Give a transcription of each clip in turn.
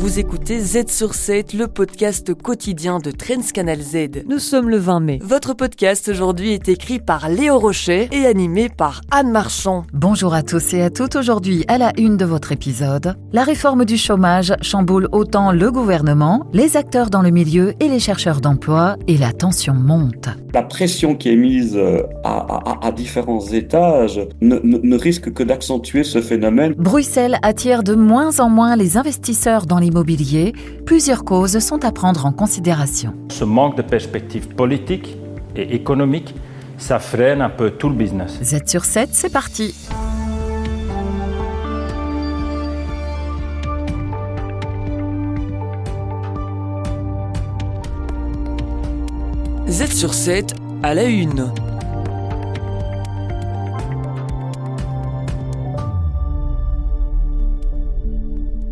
Vous écoutez Z sur 7, le podcast quotidien de Trendscanal Z. Nous sommes le 20 mai. Votre podcast aujourd'hui est écrit par Léo Rochet et animé par Anne Marchand. Bonjour à tous et à toutes. Aujourd'hui, à la une de votre épisode, la réforme du chômage chamboule autant le gouvernement, les acteurs dans le milieu et les chercheurs d'emploi, et la tension monte. La pression qui est mise à différents étages ne risque que d'accentuer ce phénomène. Bruxelles attire de moins en moins les investisseurs dans l'immobilier. Plusieurs causes sont à prendre en considération. Ce manque de perspectives politiques et économiques, ça freine un peu tout le business. Z sur 7, c'est parti. Z sur 7, à la une.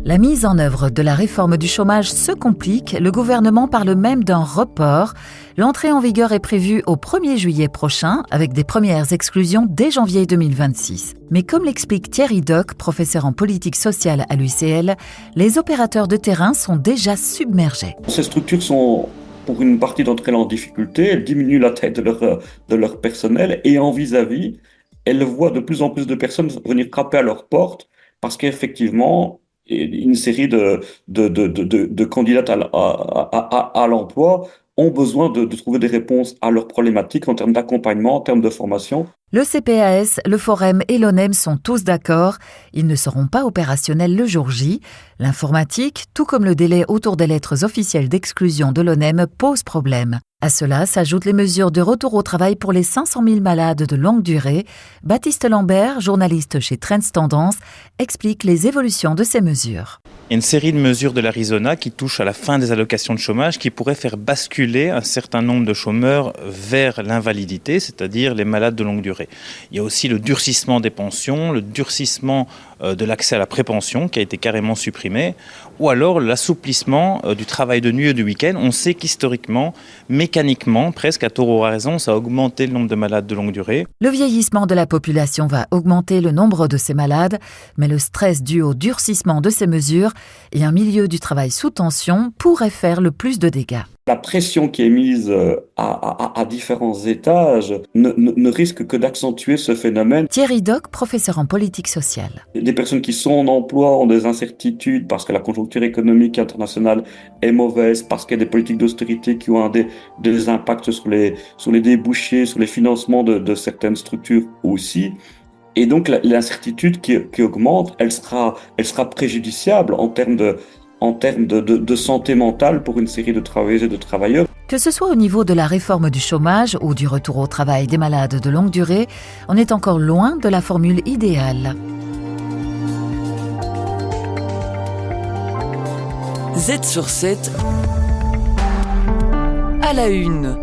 La mise en œuvre de la réforme du chômage se complique. Le gouvernement parle même d'un report. L'entrée en vigueur est prévue au 1er juillet prochain, avec des premières exclusions dès janvier 2026. Mais comme l'explique Thierry Doc, professeur en politique sociale à l'UCL, les opérateurs de terrain sont déjà submergés. Ces structures sont, pour une partie d'entre elles, en difficulté. Elles diminuent la taille de leur personnel et en vis-à-vis, elles voient de plus en plus de personnes venir frapper à leur porte parce qu'effectivement, une série de candidates à l'emploi ont besoin de trouver des réponses à leurs problématiques en termes d'accompagnement, en termes de formation. Le CPAS, le Forum et l'ONEM sont tous d'accord. Ils ne seront pas opérationnels le jour J. L'informatique, tout comme le délai autour des lettres officielles d'exclusion de l'ONEM, pose problème. À cela s'ajoutent les mesures de retour au travail pour les 500 000 malades de longue durée. Baptiste Lambert, journaliste chez Trends Tendance, explique les évolutions de ces mesures. Il y a une série de mesures de l'Arizona qui touchent à la fin des allocations de chômage qui pourraient faire basculer un certain nombre de chômeurs vers l'invalidité, c'est-à-dire les malades de longue durée. Il y a aussi le durcissement des pensions, le durcissement de l'accès à la prépension qui a été carrément supprimé, ou alors l'assouplissement du travail de nuit et du week-end. On sait qu'historiquement, mécaniquement, presque à tort ou à raison, ça a augmenté le nombre de malades de longue durée. Le vieillissement de la population va augmenter le nombre de ces malades, mais le stress dû au durcissement de ces mesures et un milieu du travail sous tension pourrait faire le plus de dégâts. La pression qui est mise à différents étages ne risque que d'accentuer ce phénomène. Thierry Doc, professeur en politique sociale. Des personnes qui sont en emploi ont des incertitudes parce que la conjoncture économique internationale est mauvaise, parce qu'il y a des politiques d'austérité qui ont des impacts sur les débouchés, sur les financements de certaines structures aussi. Et donc l'incertitude qui augmente, elle sera préjudiciable en termes de santé mentale pour une série de travailleuses et de travailleurs. Que ce soit au niveau de la réforme du chômage ou du retour au travail des malades de longue durée, on est encore loin de la formule idéale. Z sur 7, à la une.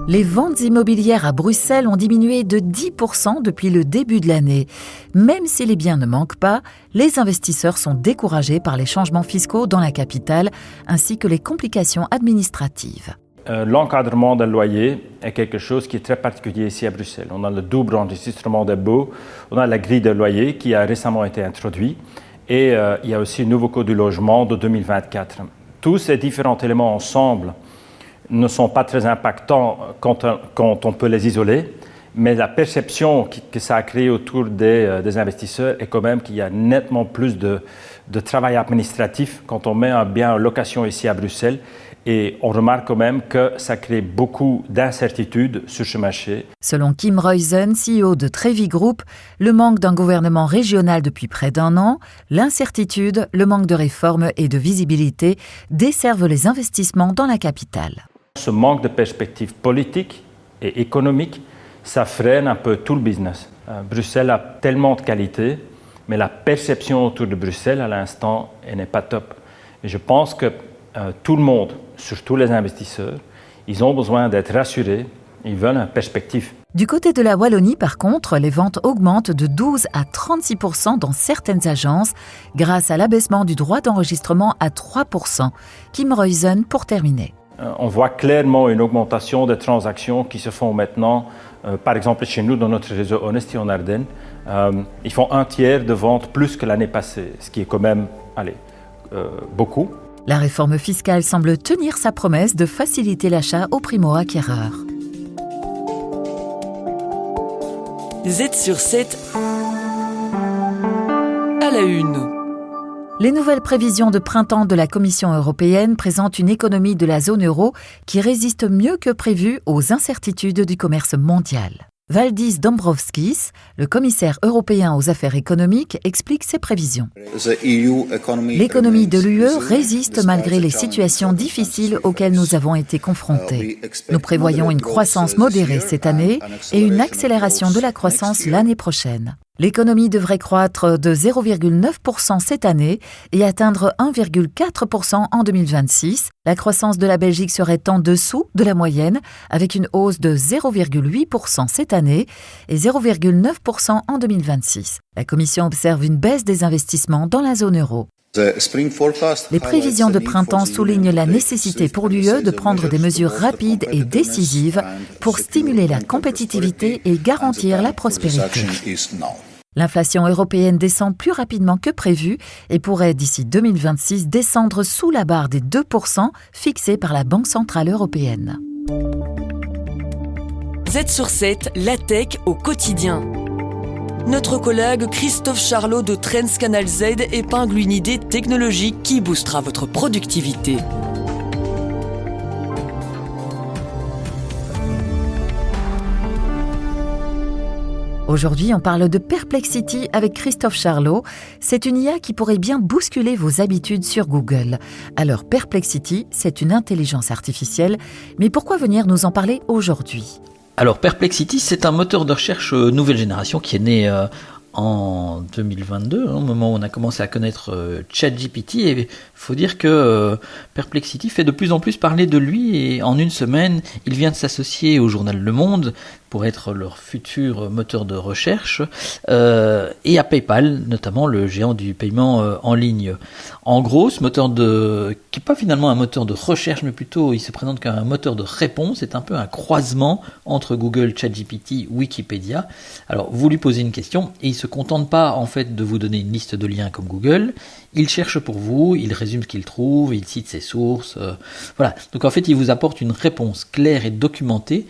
Les ventes immobilières à Bruxelles ont diminué de 10% depuis le début de l'année. Même si les biens ne manquent pas, les investisseurs sont découragés par les changements fiscaux dans la capitale, ainsi que les complications administratives. L'encadrement des loyers est quelque chose qui est très particulier ici à Bruxelles. On a le double enregistrement des baux, on a la grille de loyer qui a récemment été introduite et il y a aussi un nouveau code du logement de 2024. Tous ces différents éléments ensemble ne sont pas très impactants quand on peut les isoler, mais la perception que ça a créé autour des investisseurs est quand même qu'il y a nettement plus de travail administratif quand on met un bien en location ici à Bruxelles. Et on remarque quand même que ça crée beaucoup d'incertitudes sur ce marché. Selon Kim Ruyzen, CEO de Trevi Group, le manque d'un gouvernement régional depuis près d'1 an, l'incertitude, le manque de réformes et de visibilité desservent les investissements dans la capitale. Ce manque de perspectives politiques et économiques, ça freine un peu tout le business. Bruxelles a tellement de qualité, mais la perception autour de Bruxelles, à l'instant, elle n'est pas top. Et je pense que tout le monde, surtout les investisseurs, ils ont besoin d'être rassurés, ils veulent une perspective. Du côté de la Wallonie, par contre, les ventes augmentent de 12 à 36% dans certaines agences grâce à l'abaissement du droit d'enregistrement à 3%. Kim Ruyzen pour terminer. On voit clairement une augmentation des transactions qui se font maintenant. Par exemple, chez nous, dans notre réseau Honesty en Ardennes, ils font 1/3 de ventes plus que l'année passée, ce qui est quand même, beaucoup. La réforme fiscale semble tenir sa promesse de faciliter l'achat aux primo-acquéreurs. Z sur 7 à la une. Les nouvelles prévisions de printemps de la Commission européenne présentent une économie de la zone euro qui résiste mieux que prévu aux incertitudes du commerce mondial. Valdis Dombrovskis, le commissaire européen aux affaires économiques, explique ses prévisions. L'économie de l'UE résiste malgré les situations difficiles auxquelles nous avons été confrontés. Nous prévoyons une croissance modérée cette année et une accélération de la croissance l'année prochaine. L'économie devrait croître de 0,9% cette année et atteindre 1,4% en 2026. La croissance de la Belgique serait en dessous de la moyenne, avec une hausse de 0,8% cette année et 0,9% en 2026. La Commission observe une baisse des investissements dans la zone euro. Les prévisions de printemps soulignent la nécessité pour l'UE de prendre des mesures rapides et décisives pour stimuler la compétitivité et garantir la prospérité. L'inflation européenne descend plus rapidement que prévu et pourrait d'ici 2026 descendre sous la barre des 2% fixée par la Banque centrale européenne. Z sur 7, la tech au quotidien. Notre collègue Christophe Charlot de Trends Canal Z épingle une idée technologique qui boostera votre productivité. Aujourd'hui, on parle de Perplexity avec Christophe Charlot. C'est une IA qui pourrait bien bousculer vos habitudes sur Google. Alors Perplexity, c'est une intelligence artificielle, mais pourquoi venir nous en parler aujourd'hui ? Alors Perplexity, c'est un moteur de recherche nouvelle génération qui est né en 2022, au moment où on a commencé à connaître ChatGPT, et il faut dire que Perplexity fait de plus en plus parler de lui, et en une semaine, il vient de s'associer au journal Le Monde pour être leur futur moteur de recherche, et à PayPal, notamment le géant du paiement en ligne. En gros, ce moteur qui n'est pas finalement un moteur de recherche, mais plutôt il se présente comme un moteur de réponse, c'est un peu un croisement entre Google, ChatGPT, Wikipédia. Alors, vous lui posez une question, et il ne se contente pas en fait de vous donner une liste de liens comme Google, il cherche pour vous, il résume ce qu'il trouve, il cite ses sources, voilà. Donc en fait, il vous apporte une réponse claire et documentée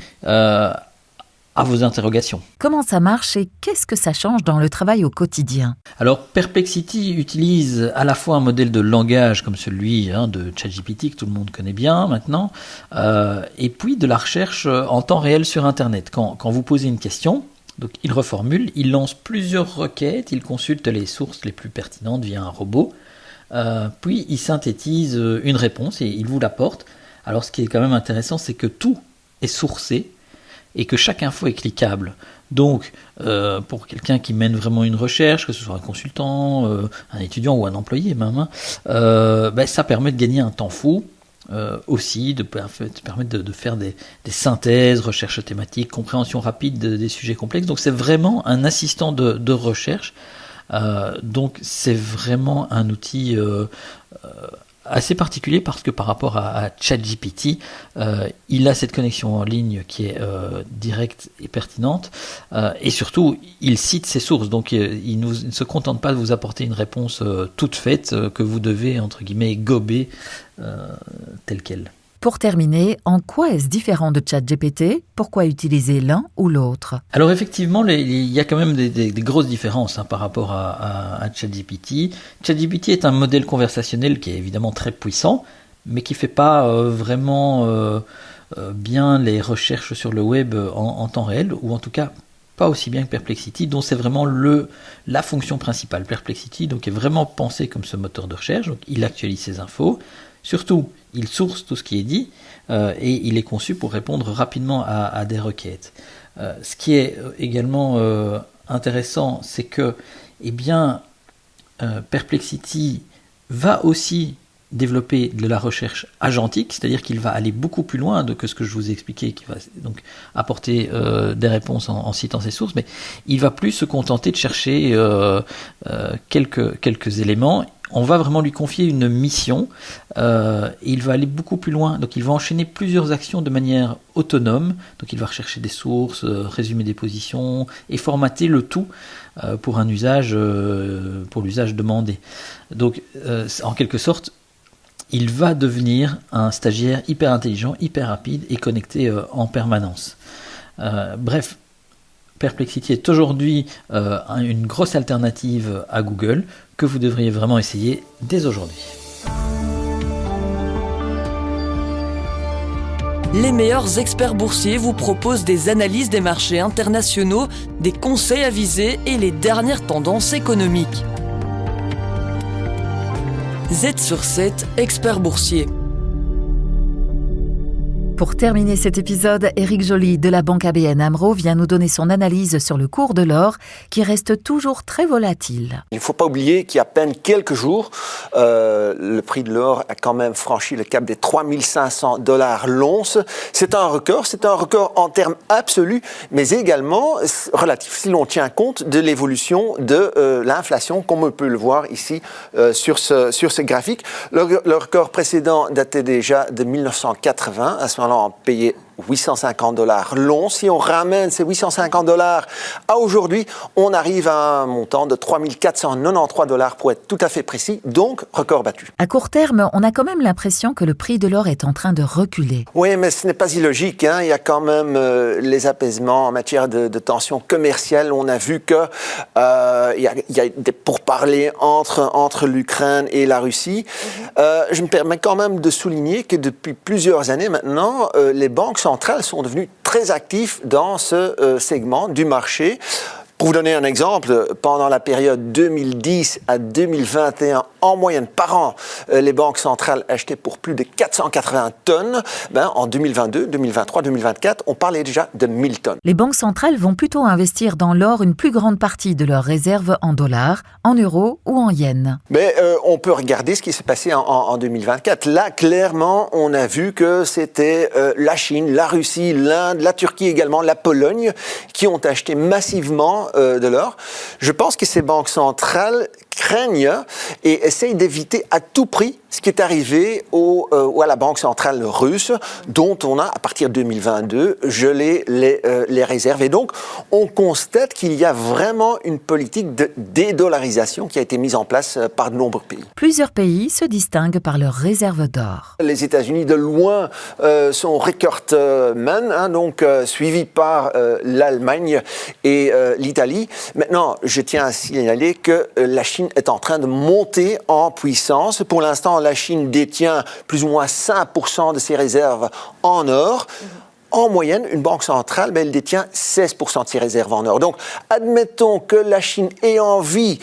à vos interrogations. Comment ça marche et qu'est-ce que ça change dans le travail au quotidien ? Alors Perplexity utilise à la fois un modèle de langage comme celui de ChatGPT que tout le monde connaît bien maintenant, et puis de la recherche en temps réel sur Internet. Quand vous posez une question, donc il reformule, il lance plusieurs requêtes, il consulte les sources les plus pertinentes via un robot, puis il synthétise une réponse et il vous l'apporte. Alors ce qui est quand même intéressant, c'est que tout est sourcé, et que chaque info est cliquable. Donc, pour quelqu'un qui mène vraiment une recherche, que ce soit un consultant, un étudiant ou un employé même, ça permet de gagner un temps fou, aussi, de permettre de faire des synthèses, recherches thématiques, compréhension rapide des sujets complexes. Donc, c'est vraiment un assistant de recherche. Donc, c'est vraiment un outil assez particulier parce que par rapport à ChatGPT, il a cette connexion en ligne qui est directe et pertinente, et surtout il cite ses sources, donc il ne se contente pas de vous apporter une réponse toute faite que vous devez entre guillemets gober telle qu'elle. Pour terminer, en quoi est-ce différent de ChatGPT ? Pourquoi utiliser l'un ou l'autre ? Alors effectivement, il y a quand même des grosses différences par rapport à ChatGPT. ChatGPT est un modèle conversationnel qui est évidemment très puissant, mais qui ne fait pas vraiment bien les recherches sur le web en temps réel, ou en tout cas pas aussi bien que Perplexity, dont c'est vraiment la fonction principale. Perplexity donc, est vraiment pensé comme ce moteur de recherche, donc il actualise ses infos. Surtout, il source tout ce qui est dit et il est conçu pour répondre rapidement à des requêtes. Ce qui est également intéressant, c'est que Perplexity va aussi développer de la recherche agentique, c'est-à-dire qu'il va aller beaucoup plus loin que ce que je vous ai expliqué, qui va donc apporter des réponses en citant ses sources, mais il va plus se contenter de chercher quelques éléments. on va vraiment lui confier une mission et il va aller beaucoup plus loin. Donc il va enchaîner plusieurs actions de manière autonome. Donc il va rechercher des sources, résumer des positions et formater le tout pour un usage, pour l'usage demandé. Donc en quelque sorte, il va devenir un stagiaire hyper intelligent, hyper rapide et connecté en permanence. Bref, Perplexity est aujourd'hui une grosse alternative à Google que vous devriez vraiment essayer dès aujourd'hui. Les meilleurs experts boursiers vous proposent des analyses des marchés internationaux, des conseils avisés et les dernières tendances économiques. Z sur 7, expert boursier. Pour terminer cet épisode, Éric Joly de la banque ABN AMRO vient nous donner son analyse sur le cours de l'or qui reste toujours très volatile. Il ne faut pas oublier qu'il y a à peine quelques jours, le prix de l'or a quand même franchi le cap des $3 500 l'once. C'est un record en termes absolus, mais également relatif si l'on tient compte de l'évolution de l'inflation, comme on peut le voir ici sur ce graphique. Le record précédent datait déjà de 1980, à ce moment-là on payait $850 l'once. Si on ramène ces $850 à aujourd'hui, on arrive à un montant de $3 493 pour être tout à fait précis, donc record battu. À court terme, on a quand même l'impression que le prix de l'or est en train de reculer. Oui, mais ce n'est pas illogique. Il y a quand même les apaisements en matière de tensions commerciales. On a vu que il y a des pourparlers entre l'Ukraine et la Russie. Je me permets quand même de souligner que depuis plusieurs années maintenant, les banques centrales sont devenues très actives dans ce segment du marché. Pour vous donner un exemple, pendant la période 2010 à 2021, en moyenne par an, les banques centrales achetaient pour plus de 480 tonnes. En 2022, 2023, 2024, on parlait déjà de 1000 tonnes. Les banques centrales vont plutôt investir dans l'or une plus grande partie de leurs réserves en dollars, en euros ou en yens. Mais on peut regarder ce qui s'est passé en 2024. Là, clairement, on a vu que c'était la Chine, la Russie, l'Inde, la Turquie également, la Pologne, qui ont acheté massivement de l'or. Je pense que ces banques centrales craignent et essayent d'éviter à tout prix ce qui est arrivé à la banque centrale russe, dont on a, à partir de 2022, gelé les réserves. Et donc, on constate qu'il y a vraiment une politique de dédollarisation qui a été mise en place par de nombreux pays. Plusieurs pays se distinguent par leurs réserves d'or. Les États-Unis, de loin, sont recordman, donc suivis par l'Allemagne et l'Italie. Maintenant, je tiens à signaler que la Chine est en train de monter en puissance. Pour l'instant, la Chine détient plus ou moins 5% de ses réserves en or. En moyenne, une banque centrale, elle détient 16% de ses réserves en or. Donc, admettons que la Chine ait envie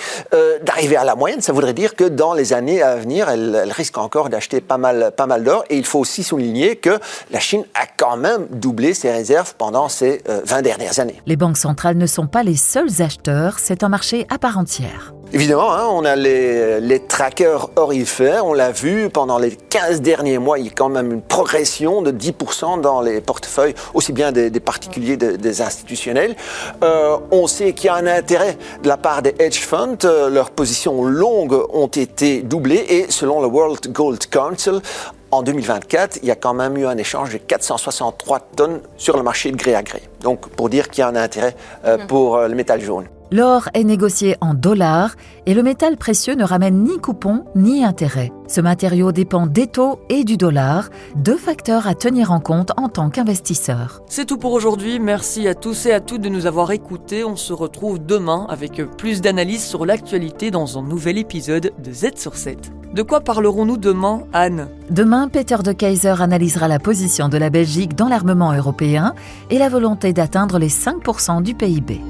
d'arriver à la moyenne, ça voudrait dire que dans les années à venir, elle risque encore d'acheter pas mal d'or. Et il faut aussi souligner que la Chine a quand même doublé ses réserves pendant ces 20 dernières années. Les banques centrales ne sont pas les seuls acheteurs, c'est un marché à part entière. Évidemment, on a les trackers orifères, on l'a vu pendant les 15 derniers mois, il y a quand même une progression de 10% dans les portefeuilles, aussi bien des particuliers que des institutionnels. On sait qu'il y a un intérêt de la part des hedge funds, leurs positions longues ont été doublées et selon le World Gold Council, en 2024, il y a quand même eu un échange de 463 tonnes sur le marché de gré à gré. Donc, pour dire qu'il y a un intérêt pour le métal jaune. L'or est négocié en dollars et le métal précieux ne ramène ni coupons ni intérêts. Ce matériau dépend des taux et du dollar, deux facteurs à tenir en compte en tant qu'investisseur. C'est tout pour aujourd'hui. Merci à tous et à toutes de nous avoir écoutés. On se retrouve demain avec plus d'analyses sur l'actualité dans un nouvel épisode de Z sur 7. De quoi parlerons-nous demain, Anne ? Demain, Peter de Keyser analysera la position de la Belgique dans l'armement européen et la volonté d'atteindre les 5% du PIB.